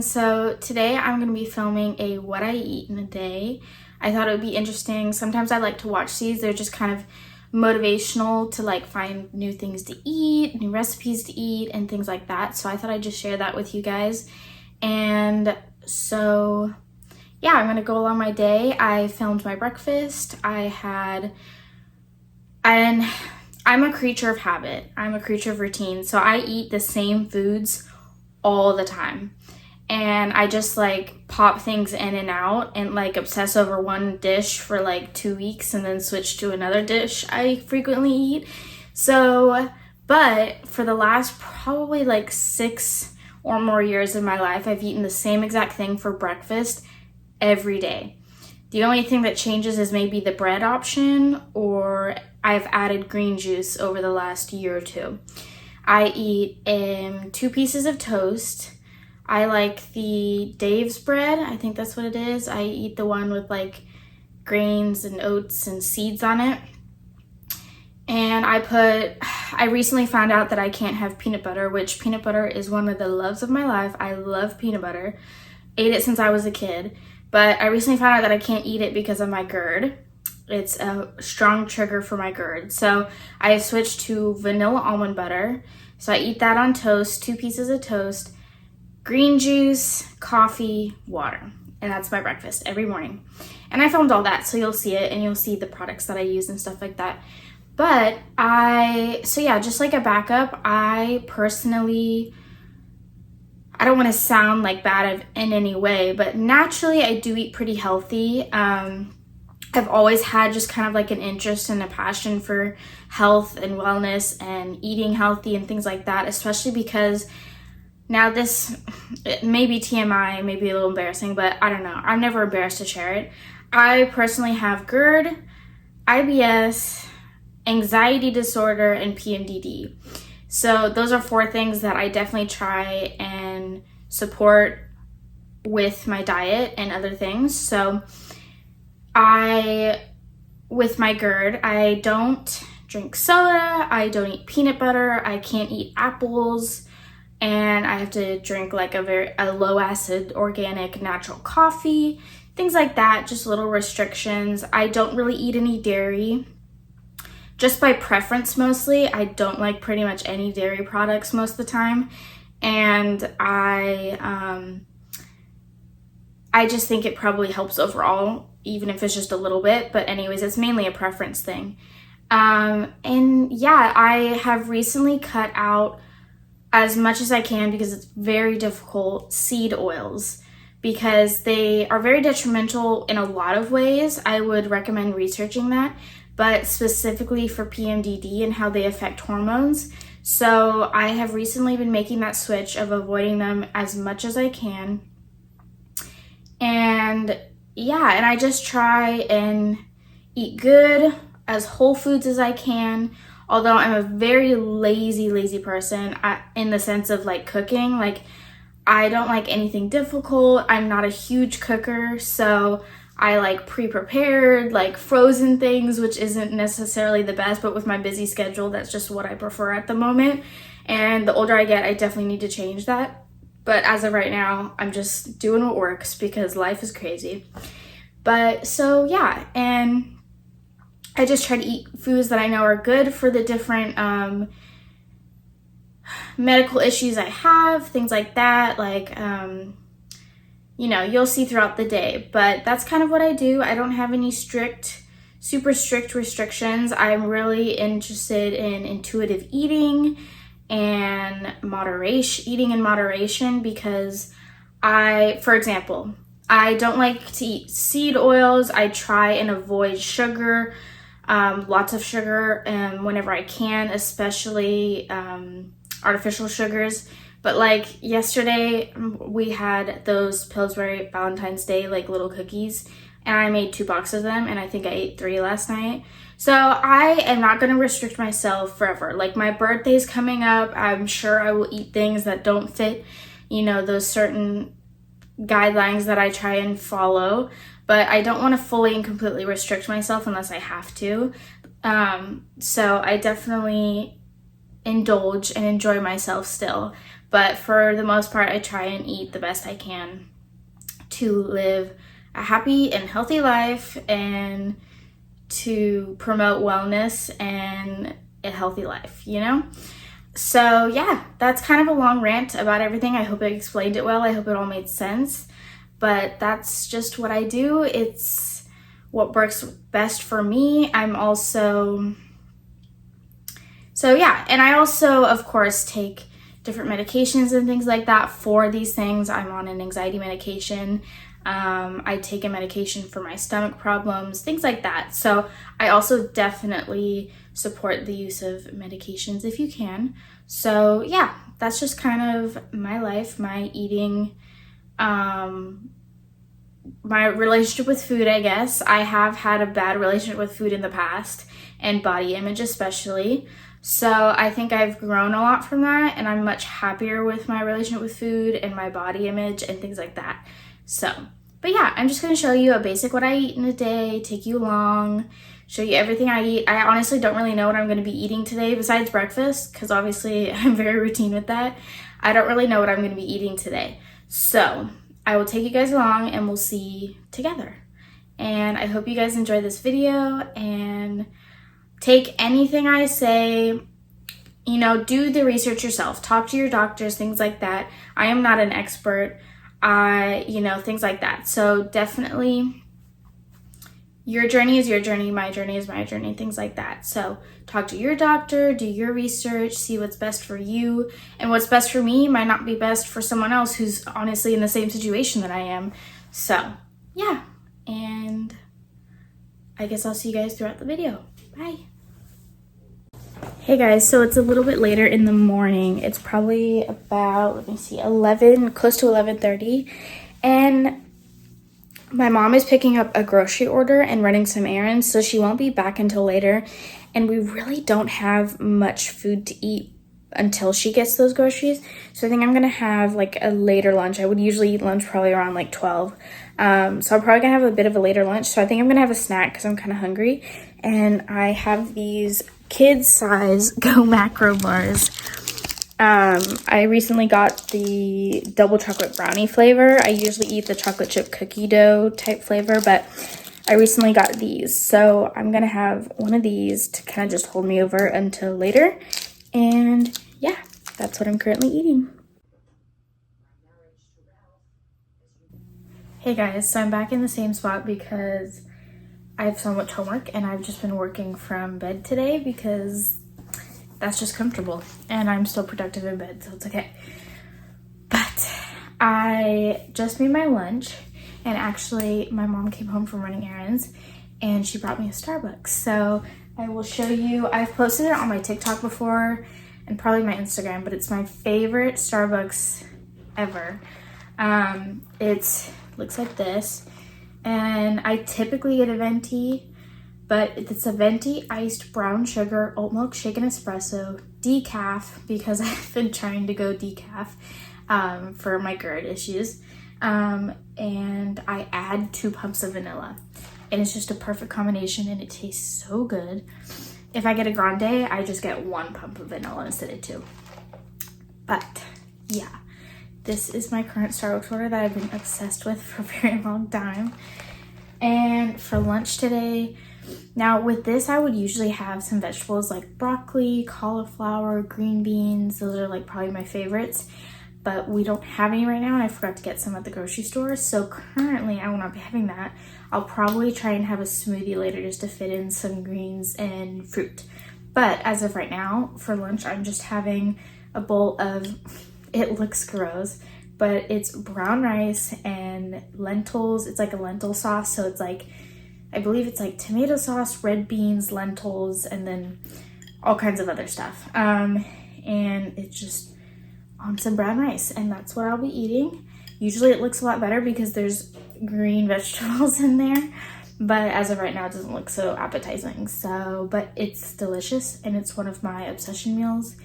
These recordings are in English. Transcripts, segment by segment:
everyone. So today I'm going to be filming a what I eat in a day. I thought it would be interesting. Sometimes I like to watch these. They're just kind of motivational to like find new things to eat, new recipes to eat, and things like that. So I thought I'd just share that with you guys. And so yeah, I'm going to go along my day. I filmed my breakfast. And I'm a creature of habit. I'm a creature of routine. So I eat the same foods all the time. And I just like pop things in and out and like obsess over one dish for like 2 weeks and then switch to another dish I frequently eat. But for the last probably like 6 or more years of my life, I've eaten the same exact thing for breakfast every day. The only thing that changes is maybe the bread option, or I've added green juice over the last year or two. I eat 2 pieces of toast. I like the Dave's bread. I think that's what it is. I eat the one with like grains and oats and seeds on it. And I recently found out that I can't have peanut butter, which peanut butter is one of the loves of my life. I love peanut butter. Ate it since I was a kid. But I recently found out that I can't eat it because of my GERD. It's a strong trigger for my GERD. So I have switched to vanilla almond butter. So I eat that on toast, 2 pieces of toast, green juice, coffee, water. And that's my breakfast every morning. And I filmed all that, so you'll see it and you'll see the products that I use and stuff like that. But just like a backup, I don't want to sound like bad in any way, but naturally I do eat pretty healthy. I've always had just kind of like an interest and a passion for health and wellness and eating healthy and things like that, especially because now it may be TMI, maybe a little embarrassing, but I don't know. I'm never embarrassed to share it. I personally have GERD, IBS, anxiety disorder, and PMDD. So those are 4 things that I definitely try and support with my diet and other things. So with my GERD, I don't drink soda, I don't eat peanut butter, I can't eat apples, and I have to drink like a low acid, organic, natural coffee, things like that, just little restrictions. I don't really eat any dairy. Just by preference mostly. I don't like pretty much any dairy products most of the time. And I just think it probably helps overall, even if it's just a little bit. But anyways, it's mainly a preference thing. And yeah, I have recently cut out as much as I can, because it's very difficult, seed oils, because they are very detrimental in a lot of ways. I would recommend researching that, but specifically for PMDD and how they affect hormones. So I have recently been making that switch of avoiding them as much as I can. And yeah, and I just try and eat good, as whole foods as I can. Although I'm a very lazy person in the sense of like cooking. Like, I don't like anything difficult. I'm not a huge cooker, so I like pre-prepared, like frozen things, which isn't necessarily the best, but with my busy schedule, that's just what I prefer at the moment. And the older I get, I definitely need to change that. But as of right now, I'm just doing what works because life is crazy. But so yeah, and I just try to eat foods that I know are good for the different medical issues I have, things like that, like you'll see throughout the day. But that's kind of what I do. I don't have any super strict restrictions. I'm really interested in intuitive eating and eating in moderation, because for example, I don't like to eat seed oils. I try and avoid sugar, lots of sugar, whenever I can, especially artificial sugars. But like yesterday, we had those Pillsbury Valentine's Day like little cookies, and I made 2 boxes of them, and I think I ate 3 last night. So I am not going to restrict myself forever. Like, my birthday's coming up. I'm sure I will eat things that don't fit, those certain guidelines that I try and follow. But I don't want to fully and completely restrict myself unless I have to. So I definitely indulge and enjoy myself still. But for the most part, I try and eat the best I can to live a happy and healthy life and to promote wellness and a healthy life, you know? So yeah, that's kind of a long rant about everything. I hope I explained it well. I hope it all made sense. But that's just what I do. It's what works best for me. So yeah, and I also, of course, take different medications and things like that for these things. I'm on an anxiety medication. I take a medication for my stomach problems, things like that. So I also definitely support the use of medications if you can. So yeah, that's just kind of my life, my eating, my relationship with food, I guess. I have had a bad relationship with food in the past, and body image especially. So I think I've grown a lot from that, and I'm much happier with my relationship with food and my body image and things like that. So, but yeah, I'm just going to show you a basic what I eat in a day, take you along, show you everything I eat. I honestly don't really know what I'm going to be eating today besides breakfast, because obviously I'm very routine with that. I don't really know what I'm going to be eating today. So I will take you guys along and we'll see together. And I hope you guys enjoy this video and take anything I say, you know, do the research yourself. Talk to your doctors, things like that. I am not an expert, things like that. So definitely your journey is your journey, my journey is my journey, things like that. So talk to your doctor, do your research, see what's best for you. And what's best for me might not be best for someone else who's honestly in the same situation that I am. So yeah, and I guess I'll see you guys throughout the video. Bye. Hey guys, so it's a little bit later in the morning. It's probably about, 11, close to 11:30. And my mom is picking up a grocery order and running some errands, so she won't be back until later. And we really don't have much food to eat until she gets those groceries. So I think I'm gonna have like a later lunch. I would usually eat lunch probably around like 12. So I'm probably gonna have a bit of a later lunch. So I think I'm gonna have a snack because I'm kind of hungry. And I have these kid size Go Macro bars. I recently got the double chocolate brownie flavor. I usually eat the chocolate chip cookie dough type flavor, but I recently got these. So I'm gonna have one of these to kind of just hold me over until later. And yeah, that's what I'm currently eating. Hey guys, so I'm back in the same spot because I have so much homework and I've just been working from bed today because that's just comfortable and I'm still productive in bed, so it's okay. But I just made my lunch, and actually my mom came home from running errands and she brought me a Starbucks. So I will show you, I've posted it on my TikTok before and probably my Instagram, but it's my favorite Starbucks ever. It looks like this, and I typically get a venti, but it's a venti iced brown sugar oat milk shaken espresso decaf because I've been trying to go decaf for my GERD issues, and I add 2 pumps of vanilla, and it's just a perfect combination and it tastes so good. If I get a grande, I just get 1 pump of vanilla instead of 2. But yeah, this is my current Starbucks order that I've been obsessed with for a very long time. And for lunch today, now with this I would usually have some vegetables like broccoli, cauliflower, green beans. Those are like probably my favorites, but we don't have any right now and I forgot to get some at the grocery store. So currently I will not be having that. I'll probably try and have a smoothie later just to fit in some greens and fruit. But as of right now, for lunch, I'm just having a bowl of, it looks gross, but it's brown rice and lentils. It's like a lentil sauce. So it's like, I believe it's like tomato sauce, red beans, lentils, and then all kinds of other stuff. And it's just on some brown rice, and that's what I'll be eating. Usually it looks a lot better because there's green vegetables in there, but as of right now it doesn't look so appetizing. So, but it's delicious and it's one of my obsession meals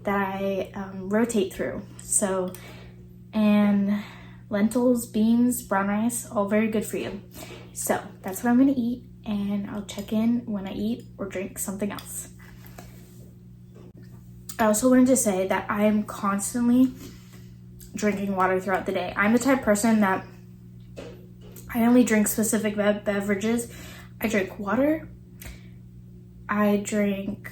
that I rotate through. So, and lentils, beans, brown rice, all very good for you. So that's what I'm gonna eat, and I'll check in when I eat or drink something else. I also wanted to say that I am constantly drinking water throughout the day. I'm the type of person that I only drink specific beverages. I drink water. I'll drink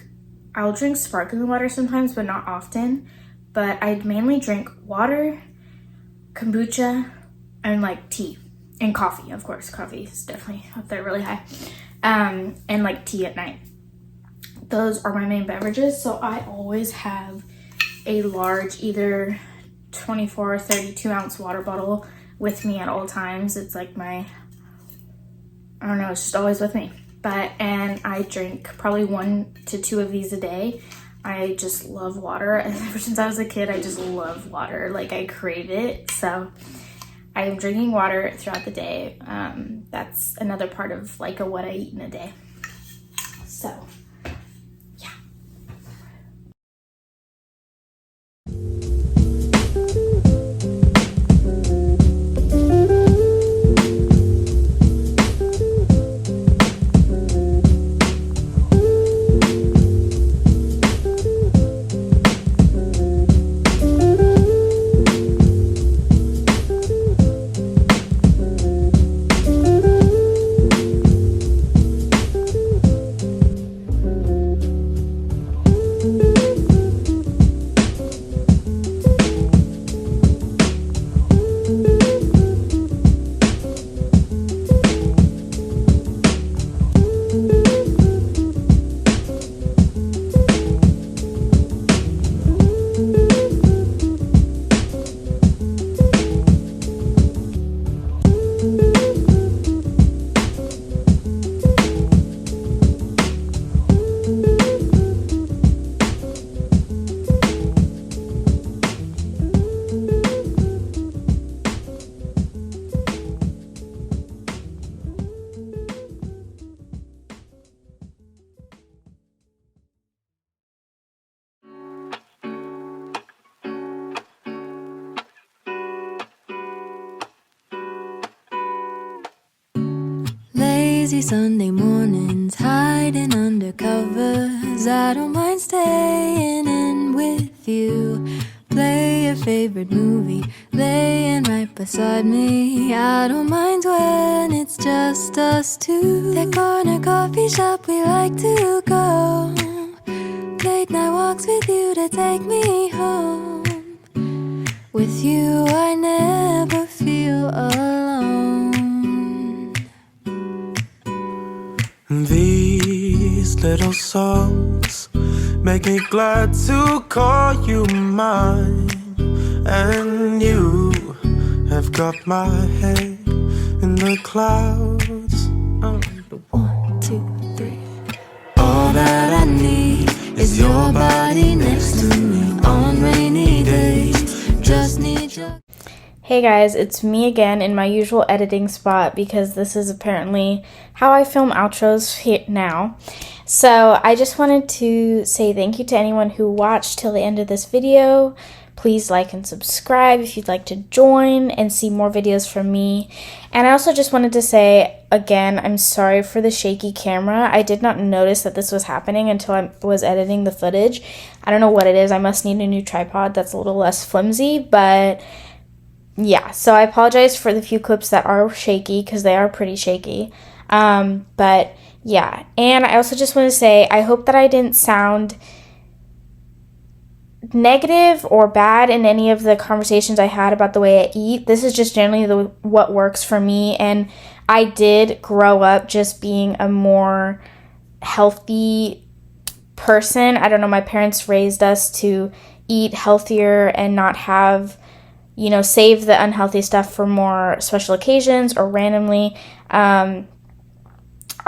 sparkling water sometimes, but not often. But I mainly drink water, kombucha, and like tea. And coffee, of course. Coffee is definitely up there really high. And like tea at night. Those are my main beverages. So I always have a large, either 24 or 32 ounce water bottle with me at all times. It's like I don't know, it's just always with me. And I drink probably 1 to 2 of these a day. I just love water. And ever since I was a kid, I just love water. Like, I crave it. So I am drinking water throughout the day. That's another part of like what I eat in a day. So yeah. Lazy Sunday mornings, hiding under covers. I don't mind staying in with you. Play your favorite movie, laying right beside me. I don't mind when it's just us two. That corner coffee shop we like to go. Late night walks with you to take me home. With you I never feel alone. These little songs make me glad to call you mine. And you have got my head in the clouds. 1, 2, 3. All that I need is your body next to me on rainy days. Just need your... Hey guys, it's me again in my usual editing spot because this is apparently how I film outros here now. So I just wanted to say thank you to anyone who watched till the end of this video. Please like and subscribe if you'd like to join and see more videos from me. And I also just wanted to say, again, I'm sorry for the shaky camera. I did not notice that this was happening until I was editing the footage. I don't know what it is. I must need a new tripod that's a little less flimsy, but yeah, so I apologize for the few clips that are shaky because they are pretty shaky. But yeah, and I also just want to say I hope that I didn't sound negative or bad in any of the conversations I had about the way I eat. This is just generally what works for me, and I did grow up just being a more healthy person. I don't know, my parents raised us to eat healthier and not have, you know, save the unhealthy stuff for more special occasions or randomly.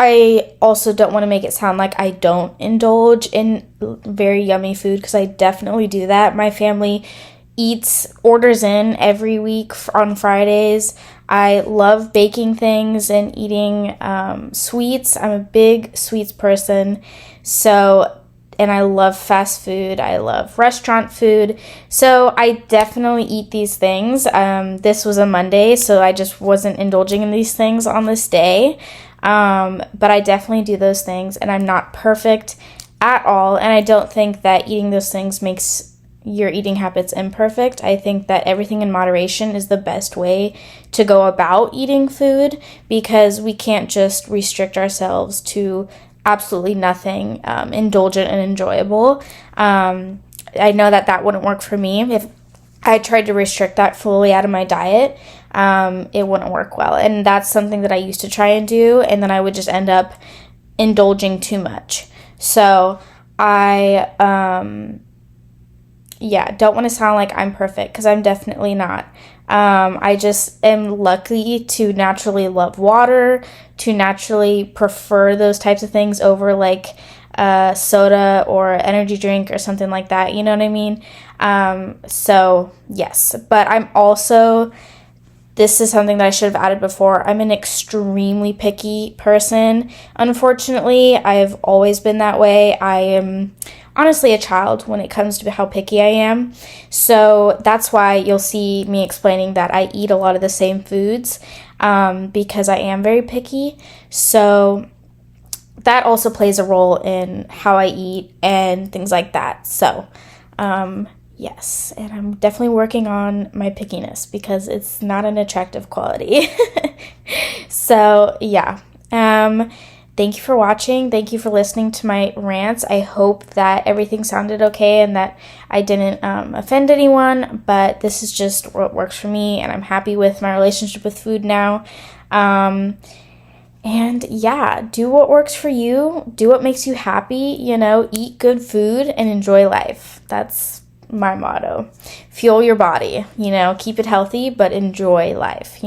I also don't want to make it sound like I don't indulge in very yummy food, because I definitely do that. My family orders in every week on Fridays. I love baking things and eating sweets. I'm a big sweets person. And I love fast food. I love restaurant food. So I definitely eat these things. This was a Monday, so I just wasn't indulging in these things on this day. But I definitely do those things, and I'm not perfect at all. And I don't think that eating those things makes your eating habits imperfect. I think that everything in moderation is the best way to go about eating food, because we can't just restrict ourselves to absolutely nothing indulgent and enjoyable. I know that wouldn't work for me. If I tried to restrict that fully out of my diet, it wouldn't work well. And that's something that I used to try and do, and then I would just end up indulging too much. So I don't want to sound like I'm perfect, because I'm definitely not. I just am lucky to naturally love water, to naturally prefer those types of things over like soda or energy drink or something like that. You know what I mean? So yes, but I'm also, this is something that I should have added before, I'm an extremely picky person. Unfortunately, I've always been that way. I am honestly a child when it comes to how picky I am. So that's why you'll see me explaining that I eat a lot of the same foods, because I am very picky. So that also plays a role in how I eat and things like that. So yes, and I'm definitely working on my pickiness, because it's not an attractive quality. So yeah, thank you for watching. Thank you for listening to my rants. I hope that everything sounded okay and that I didn't offend anyone, but this is just what works for me, and I'm happy with my relationship with food now. And yeah, do what works for you. Do what makes you happy, eat good food and enjoy life. That's my motto. Fuel your body, keep it healthy, but enjoy life,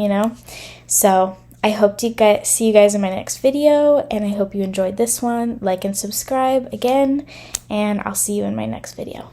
So I hope to see you guys in my next video, and I hope you enjoyed this one. Like and subscribe again, and I'll see you in my next video.